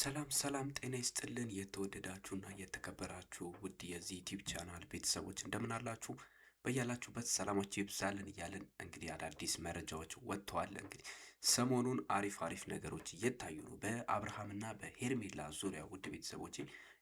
ሰላም ሰላም ጤና ይስጥልን የተወደዳችሁና የተከበራችሁ ውድ የዚህ ዩቲዩብ ቻናል ቤተሰቦች እንደምን አላችሁ? በያላችሁበት ሰላማችሁ ይብዛልን እያልን እንግዲህ አዳዲስ መረጃዎች ወጥተዋል። እንግዲህ ሰሞኑን አሪፍ ነገሮች እየታዩ ነው በአብርሃምና በሄርሜላ ዙሪያ ውድ ቤተሰቦቼ።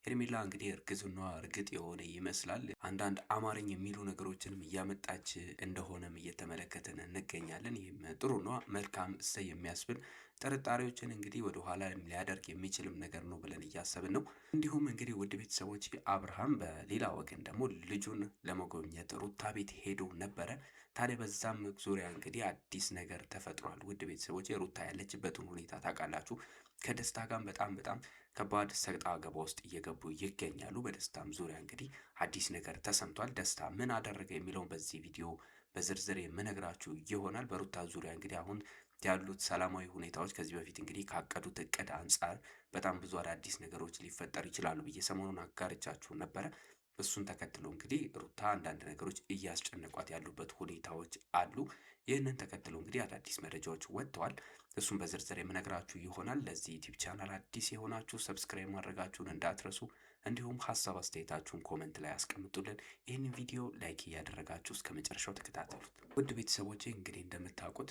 ሄርሜላ እንግዲህ እርግዝናዋ እርግጥ የሆነ ይመስላል። አንዳንድ አማርኝ የሚሉ ነገሮችንም እያመጣች እንደሆነም እየተመለከትን እንገኛለን። ይህም ጥሩ ነው፣ መልካም እሰይ የሚያስብል ጥርጣሬዎችን እንግዲህ ወደ ኋላ ሊያደርግ የሚችልም ነገር ነው ብለን እያሰብን ነው። እንዲሁም እንግዲህ ውድ ቤተሰቦች አብርሃም በሌላ ወገን ደግሞ ልጁን ለመጎብኘት ሩታ ቤት ሄዶ ነበረ። ታዲያ በዛም ዙሪያ እንግዲህ አዲስ ነገር ተፈጥሯል። ውድ ቤተሰቦች ሩታ ያለችበትን ሁኔታ ታውቃላችሁ። ከደስታ ጋር በጣም ከባድ ሰጣ ገባ ውስጥ እየገቡ ይገኛሉ። በደስታም ዙሪያ እንግዲህ አዲስ ነገር ተሰምቷል። ደስታ ምን አደረገ የሚለውን በዚህ ቪዲዮ በዝርዝር የምነግራችሁ ይሆናል። በሩታ ዙሪያ እንግዲህ አሁን ያሉት ሰላማዊ ሁኔታዎች ከዚህ በፊት እንግዲህ ካቀዱት እቅድ አንጻር በጣም ብዙ አዳዲስ ነገሮች ሊፈጠሩ ይችላሉ ብዬ ሰሞኑን አጋርቻችሁ ነበረ። እሱን ተከትሎ እንግዲህ ሩታ አንዳንድ ነገሮች እያስጨነቋት ያሉበት ሁኔታዎች አሉ። ይህንን ተከትሎ እንግዲህ አዳዲስ መረጃዎች ወጥተዋል። እሱን በዝርዝር የምነግራችሁ ይሆናል። ለዚህ ዩቲዩብ ቻናል አዲስ የሆናችሁ ሰብስክራይብ ማድረጋችሁን እንዳትረሱ፣ እንዲሁም ሀሳብ አስተያየታችሁን ኮመንት ላይ አስቀምጡልን። ይህንን ቪዲዮ ላይክ እያደረጋችሁ እስከ መጨረሻው ተከታተሉት። ውድ ቤተሰቦቼ እንግዲህ እንደምታውቁት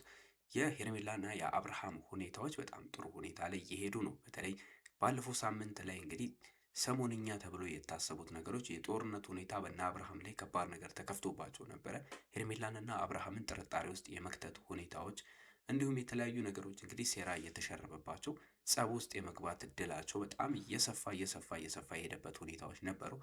የሄርሜላና የአብርሃም ሁኔታዎች በጣም ጥሩ ሁኔታ ላይ እየሄዱ ነው። በተለይ ባለፈው ሳምንት ላይ እንግዲህ ሰሞንኛ ተብሎ የታሰቡት ነገሮች የጦርነት ሁኔታ በእነ አብርሃም ላይ ከባድ ነገር ተከፍቶባቸው ነበረ። ሄርሜላንና አብርሃምን ጥርጣሬ ውስጥ የመክተት ሁኔታዎች እንዲሁም የተለያዩ ነገሮች እንግዲህ ሴራ እየተሸረበባቸው ጸብ ውስጥ የመግባት እድላቸው በጣም እየሰፋ የሄደበት ሁኔታዎች ነበሩ።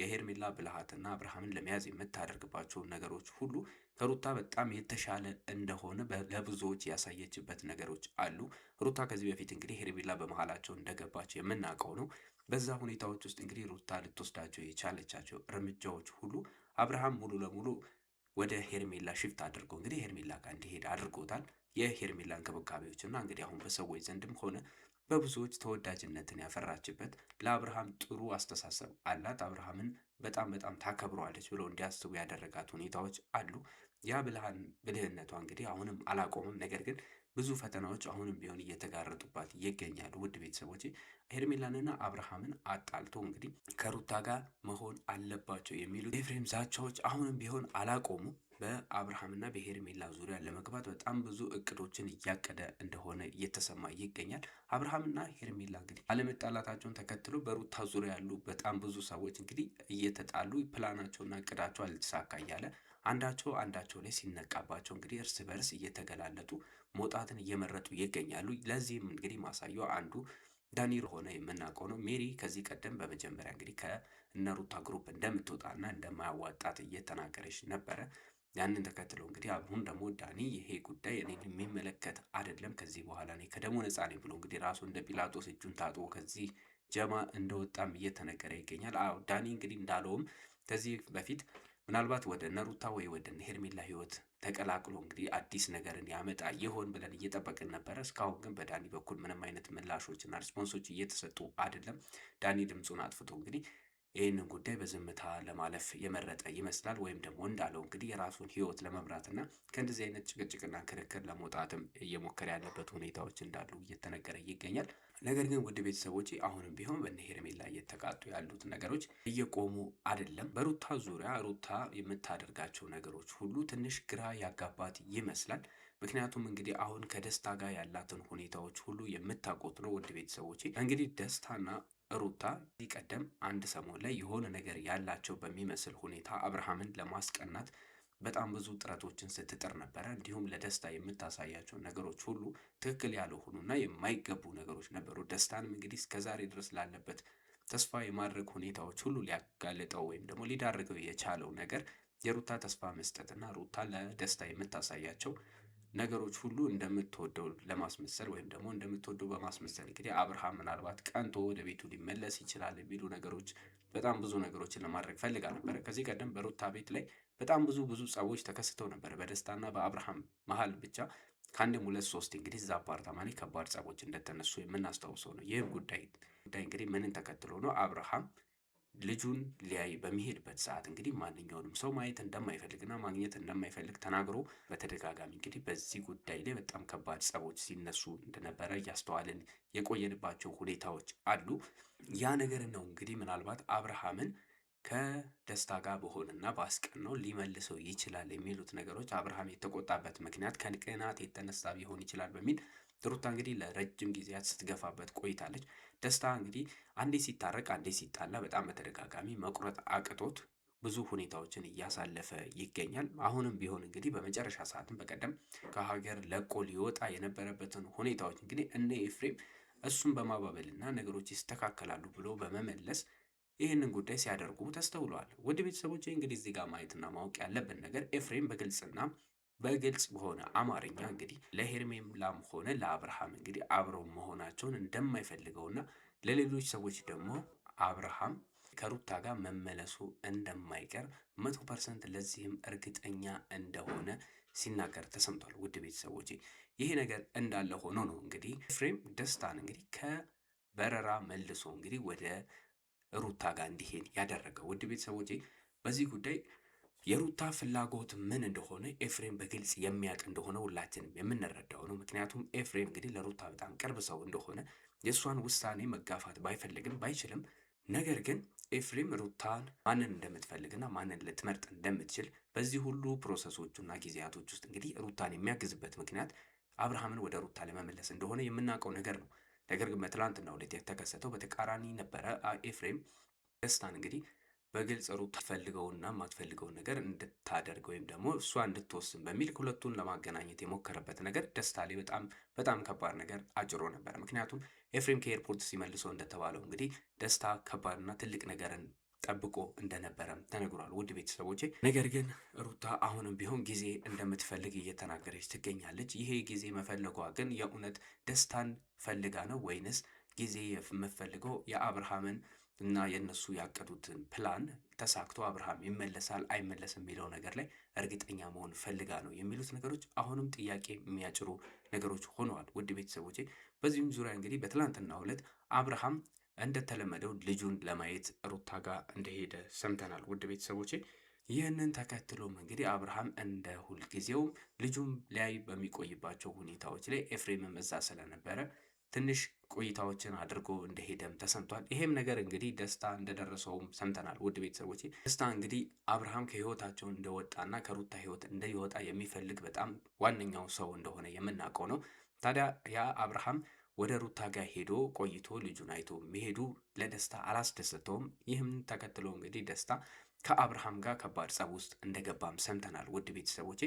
የሄርሜላ ብልሃትና አብርሃምን ለመያዝ የምታደርግባቸውን ነገሮች ሁሉ ከሩታ በጣም የተሻለ እንደሆነ ለብዙዎች ያሳየችበት ነገሮች አሉ። ሩታ ከዚህ በፊት እንግዲህ ሄርሜላ በመሃላቸው እንደገባቸው የምናውቀው ነው። በዛ ሁኔታዎች ውስጥ እንግዲህ ሩታ ልትወስዳቸው የቻለቻቸው እርምጃዎች ሁሉ አብርሃም ሙሉ ለሙሉ ወደ ሄርሜላ ሽፍት አድርገው እንግዲህ ሄርሜላ ጋር እንዲሄድ አድርጎታል። የሄርሜላ እንክብካቤዎችና እንግዲህ አሁን በሰዎች ዘንድም ሆነ በብዙዎች ተወዳጅነትን ያፈራችበት ለአብርሃም ጥሩ አስተሳሰብ አላት። አብርሃምን በጣም ታከብረዋለች ብለው እንዲያስቡ ያደረጋት ሁኔታዎች አሉ። ያ ብልህነቷ እንግዲህ አሁንም አላቆምም። ነገር ግን ብዙ ፈተናዎች አሁንም ቢሆን እየተጋረጡባት ይገኛሉ። ውድ ቤተሰቦች ሄርሜላንና አብርሃምን አጣልቶ እንግዲህ ከሩታ ጋር መሆን አለባቸው የሚሉ ኤፍሬም ዛቻዎች አሁንም ቢሆን አላቆሙም። በአብርሃምና በሄርሜላ ዙሪያ ለመግባት በጣም ብዙ እቅዶችን እያቀደ እንደሆነ እየተሰማ ይገኛል። አብርሃምና ሄርሜላ እንግዲህ አለመጣላታቸውን ተከትሎ በሩታ ዙሪያ ያሉ በጣም ብዙ ሰዎች እንግዲህ እየተጣሉ ፕላናቸውና እቅዳቸው አልተሳካ እያለ አንዳቸው ላይ ሲነቃባቸው እንግዲህ እርስ በርስ እየተገላለጡ መውጣትን እየመረጡ ይገኛሉ። ለዚህም እንግዲህ ማሳያው አንዱ ዳኒ ሆነ የምናውቀው ነው። ሜሪ ከዚህ ቀደም በመጀመሪያ እንግዲህ ከእነሩታ ግሩፕ እንደምትወጣና እንደማያዋጣት እየተናገረች ነበረ። ያንን ተከትሎ እንግዲህ አሁን ደግሞ ዳኒ ይሄ ጉዳይ እኔን የሚመለከት አይደለም፣ ከዚህ በኋላ እኔ ከደሞ ነፃ ነኝ ብሎ እንግዲህ ራሱ እንደ ጲላጦስ እጁን ታጥቦ ከዚህ ጀማ እንደወጣም እየተነገረ ይገኛል። አዎ ዳኒ እንግዲህ እንዳለውም ከዚህ በፊት ምናልባት ወደ ነሩታ ወይ ወደ ሄርሜላ ህይወት ተቀላቅሎ እንግዲህ አዲስ ነገርን ያመጣ ይሆን ብለን እየጠበቅን ነበረ። እስካሁን ግን በዳኒ በኩል ምንም አይነት ምላሾችና ሪስፖንሶች እየተሰጡ አይደለም። ዳኒ ድምፁን አጥፍቶ እንግዲህ ይህንን ጉዳይ በዝምታ ለማለፍ የመረጠ ይመስላል። ወይም ደግሞ እንዳለው እንግዲህ የራሱን ህይወት ለመምራትና ከእንደዚህ አይነት ጭቅጭቅና ክርክር ለመውጣትም እየሞከረ ያለበት ሁኔታዎች እንዳሉ እየተነገረ ይገኛል። ነገር ግን ውድ ቤተሰቦች አሁንም ቢሆን በእነ ሄርሜላ እየተቃጡ ያሉት ነገሮች እየቆሙ አይደለም። በሩታ ዙሪያ ሩታ የምታደርጋቸው ነገሮች ሁሉ ትንሽ ግራ ያጋባት ይመስላል። ምክንያቱም እንግዲህ አሁን ከደስታ ጋር ያላትን ሁኔታዎች ሁሉ የምታውቁት ነው። ውድ ቤተሰቦች እንግዲህ ደስታና ሩታ ከዚህ ቀደም አንድ ሰሞን ላይ የሆነ ነገር ያላቸው በሚመስል ሁኔታ አብርሃምን ለማስቀናት በጣም ብዙ ጥረቶችን ስትጥር ነበረ። እንዲሁም ለደስታ የምታሳያቸው ነገሮች ሁሉ ትክክል ያልሆኑና የማይገቡ ነገሮች ነበሩ። ደስታንም እንግዲህ እስከዛሬ ድረስ ላለበት ተስፋ የማድረግ ሁኔታዎች ሁሉ ሊያጋልጠው ወይም ደግሞ ሊዳርገው የቻለው ነገር የሩታ ተስፋ መስጠትና ሩታ ለደስታ የምታሳያቸው ነገሮች ሁሉ እንደምትወደው ለማስመሰል ወይም ደግሞ እንደምትወደው በማስመሰል እንግዲህ አብርሃም ምናልባት ቀንቶ ወደ ቤቱ ሊመለስ ይችላል የሚሉ ነገሮች በጣም ብዙ ነገሮችን ለማድረግ ፈልጋ ነበረ። ከዚህ ቀደም በሩታ ቤት ላይ በጣም ብዙ ጸቦች ተከስተው ነበር። በደስታና በአብርሃም መሀል ብቻ ከአንድም ሁለት ሶስት እንግዲህ እዛ አፓርታማ ላይ ከባድ ጸቦች እንደተነሱ የምናስታውሰው ነው። ይህ ጉዳይ እንግዲህ ምንን ተከትሎ ነው? አብርሃም ልጁን ሊያይ በሚሄድበት ሰዓት እንግዲህ ማንኛውንም ሰው ማየት እንደማይፈልግና ማግኘት እንደማይፈልግ ተናግሮ በተደጋጋሚ እንግዲህ በዚህ ጉዳይ ላይ በጣም ከባድ ጸቦች ሲነሱ እንደነበረ እያስተዋልን የቆየንባቸው ሁኔታዎች አሉ። ያ ነገር ነው እንግዲህ ምናልባት አብርሃምን ከደስታ ጋር በሆነና ባስቀናው ሊመልሰው ይችላል የሚሉት ነገሮች አብርሃም የተቆጣበት ምክንያት ከቅናት የተነሳ ሊሆን ይችላል በሚል ሩታ እንግዲህ ለረጅም ጊዜያት ስትገፋበት ቆይታለች። ደስታ እንግዲህ አንዴ ሲታረቅ አንዴ ሲጣላ በጣም በተደጋጋሚ መቁረጥ አቅቶት ብዙ ሁኔታዎችን እያሳለፈ ይገኛል። አሁንም ቢሆን እንግዲህ በመጨረሻ ሰዓትም በቀደም ከሀገር ለቆ ሊወጣ የነበረበትን ሁኔታዎች እንግዲህ እነ ኤፍሬም እሱን በማባበልና ነገሮች ይስተካከላሉ ብሎ በመመለስ ይህንን ጉዳይ ሲያደርጉ ተስተውለዋል። ውድ ቤተሰቦች እንግዲህ እዚህ ጋር ማየትና ማወቅ ያለብን ነገር ኤፍሬም በግልጽ በሆነ አማርኛ እንግዲህ ለሄርሜላም ሆነ ለአብርሃም እንግዲህ አብረው መሆናቸውን እንደማይፈልገውና ለሌሎች ሰዎች ደግሞ አብርሃም ከሩታ ጋር መመለሱ እንደማይቀር 100% ለዚህም እርግጠኛ እንደሆነ ሲናገር ተሰምቷል። ውድ ቤተሰቦቼ ይሄ ነገር እንዳለ ሆኖ ነው እንግዲህ ኤፍሬም ደስታን እንግዲህ ከበረራ መልሶ እንግዲህ ወደ ሩታ ጋር እንዲሄድ ያደረገው። ውድ ቤተሰቦቼ በዚህ ጉዳይ የሩታ ፍላጎት ምን እንደሆነ ኤፍሬም በግልጽ የሚያውቅ እንደሆነ ሁላችንም የምንረዳው ነው። ምክንያቱም ኤፍሬም እንግዲህ ለሩታ በጣም ቅርብ ሰው እንደሆነ የእሷን ውሳኔ መጋፋት ባይፈልግም ባይችልም፣ ነገር ግን ኤፍሬም ሩታን ማንን እንደምትፈልግና ማንን ልትመርጥ እንደምትችል በዚህ ሁሉ ፕሮሰሶቹና ጊዜያቶች ውስጥ እንግዲህ ሩታን የሚያግዝበት ምክንያት አብርሃምን ወደ ሩታ ለመመለስ እንደሆነ የምናውቀው ነገር ነው። ነገር ግን በትላንትናው ዕለት የተከሰተው በተቃራኒ ነበረ። ኤፍሬም ደስታን እንግዲህ በግልጽ ሩታ ትፈልገውና የማትፈልገውን ነገር እንድታደርግ ወይም ደግሞ እሷ እንድትወስን በሚል ሁለቱን ለማገናኘት የሞከረበት ነገር ደስታ ላይ በጣም ከባድ ነገር አጭሮ ነበር። ምክንያቱም ኤፍሬም ከኤርፖርት ሲመልሰው እንደተባለው እንግዲህ ደስታ ከባድና ትልቅ ነገርን ጠብቆ እንደነበረም ተነግሯል። ውድ ቤተሰቦቼ ነገር ግን ሩታ አሁንም ቢሆን ጊዜ እንደምትፈልግ እየተናገረች ትገኛለች። ይሄ ጊዜ መፈለጓ ግን የእውነት ደስታን ፈልጋ ነው ወይንስ ጊዜ የምትፈልገው የአብርሃምን እና የእነሱ ያቀዱትን ፕላን ተሳክቶ አብርሃም ይመለሳል አይመለስም የሚለው ነገር ላይ እርግጠኛ መሆን ፈልጋ ነው የሚሉት ነገሮች አሁንም ጥያቄ የሚያጭሩ ነገሮች ሆነዋል። ውድ ቤተሰቦቼ በዚህም ዙሪያ እንግዲህ በትላንትናው ዕለት አብርሃም እንደተለመደው ልጁን ለማየት ሩታ ጋር እንደሄደ ሰምተናል። ውድ ቤተሰቦቼ ይህንን ተከትሎም እንግዲህ አብርሃም እንደ ሁልጊዜው ልጁም ሊያይ በሚቆይባቸው ሁኔታዎች ላይ ኤፍሬምም እዛ ስለነበረ ትንሽ ቆይታዎችን አድርጎ እንደሄደም ተሰምቷል። ይሄም ነገር እንግዲህ ደስታ እንደደረሰውም ሰምተናል። ውድ ቤተሰቦቼ ደስታ እንግዲህ አብርሃም ከህይወታቸው እንደወጣና ከሩታ ህይወት እንደይወጣ የሚፈልግ በጣም ዋነኛው ሰው እንደሆነ የምናውቀው ነው። ታዲያ ያ አብርሃም ወደ ሩታ ጋር ሄዶ ቆይቶ ልጁን አይቶ መሄዱ ለደስታ አላስደሰተውም። ይህም ተከትሎ እንግዲህ ደስታ ከአብርሃም ጋር ከባድ ጸብ ውስጥ እንደገባም ሰምተናል። ውድ ቤተሰቦቼ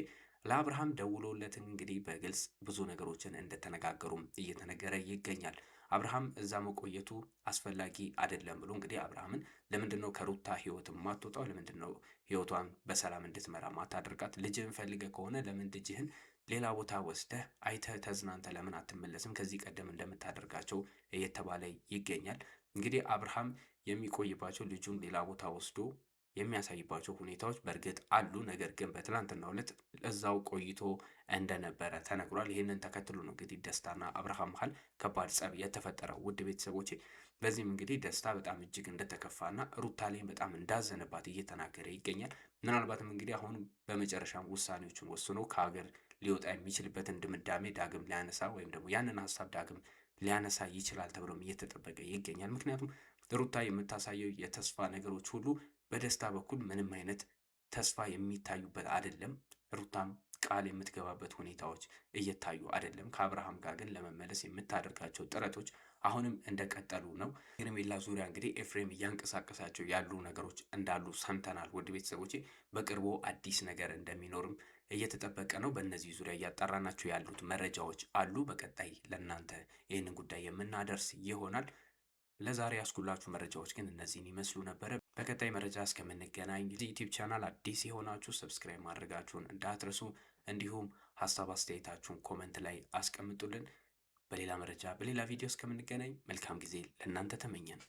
ለአብርሃም ደውሎለትን እንግዲህ በግልጽ ብዙ ነገሮችን እንደተነጋገሩም እየተነገረ ይገኛል። አብርሃም እዛ መቆየቱ አስፈላጊ አይደለም ብሎ እንግዲህ አብርሃምን ለምንድን ነው ከሩታ ህይወት ማትወጣው? ለምንድን ነው ህይወቷን በሰላም እንድትመራ ማታደርጋት? ልጅህን ፈልገ ከሆነ ለምን ልጅህን ሌላ ቦታ ወስደህ አይተህ ተዝናንተ ለምን አትመለስም? ከዚህ ቀደም እንደምታደርጋቸው እየተባለ ይገኛል። እንግዲህ አብርሃም የሚቆይባቸው ልጁን ሌላ ቦታ ወስዶ የሚያሳይባቸው ሁኔታዎች በእርግጥ አሉ። ነገር ግን በትናንትናው ዕለት እዛው ቆይቶ እንደነበረ ተነግሯል። ይህንን ተከትሎ ነው እንግዲህ ደስታና አብርሃም መሀል ከባድ ጸብ የተፈጠረው። ውድ ቤተሰቦቼ በዚህም እንግዲህ ደስታ በጣም እጅግ እንደተከፋና ሩታ ላይም በጣም እንዳዘነባት እየተናገረ ይገኛል። ምናልባትም እንግዲህ አሁን በመጨረሻም ውሳኔዎችን ወስኖ ከሀገር ሊወጣ የሚችልበትን ድምዳሜ ዳግም ሊያነሳ ወይም ደግሞ ያንን ሀሳብ ዳግም ሊያነሳ ይችላል ተብሎም እየተጠበቀ ይገኛል። ምክንያቱም ሩታ የምታሳየው የተስፋ ነገሮች ሁሉ በደስታ በኩል ምንም አይነት ተስፋ የሚታዩበት አይደለም። ሩታም ቃል የምትገባበት ሁኔታዎች እየታዩ አይደለም። ከአብርሃም ጋር ግን ለመመለስ የምታደርጋቸው ጥረቶች አሁንም እንደቀጠሉ ነው። ሄርሜላ ዙሪያ እንግዲህ ኤፍሬም እያንቀሳቀሳቸው ያሉ ነገሮች እንዳሉ ሰምተናል። ውድ ቤተሰቦቼ በቅርቡ አዲስ ነገር እንደሚኖርም እየተጠበቀ ነው። በእነዚህ ዙሪያ እያጣራናቸው ያሉት መረጃዎች አሉ። በቀጣይ ለእናንተ ይህንን ጉዳይ የምናደርስ ይሆናል። ለዛሬ ያስኩላችሁ መረጃዎች ግን እነዚህን ይመስሉ ነበረ። በቀጣይ መረጃ እስከምንገናኝ ዩቲዩብ ቻናል አዲስ የሆናችሁ ሰብስክራይብ ማድረጋችሁን እንዳትረሱ፣ እንዲሁም ሀሳብ አስተያየታችሁን ኮመንት ላይ አስቀምጡልን። በሌላ መረጃ በሌላ ቪዲዮ እስከምንገናኝ መልካም ጊዜ ለእናንተ ተመኘን።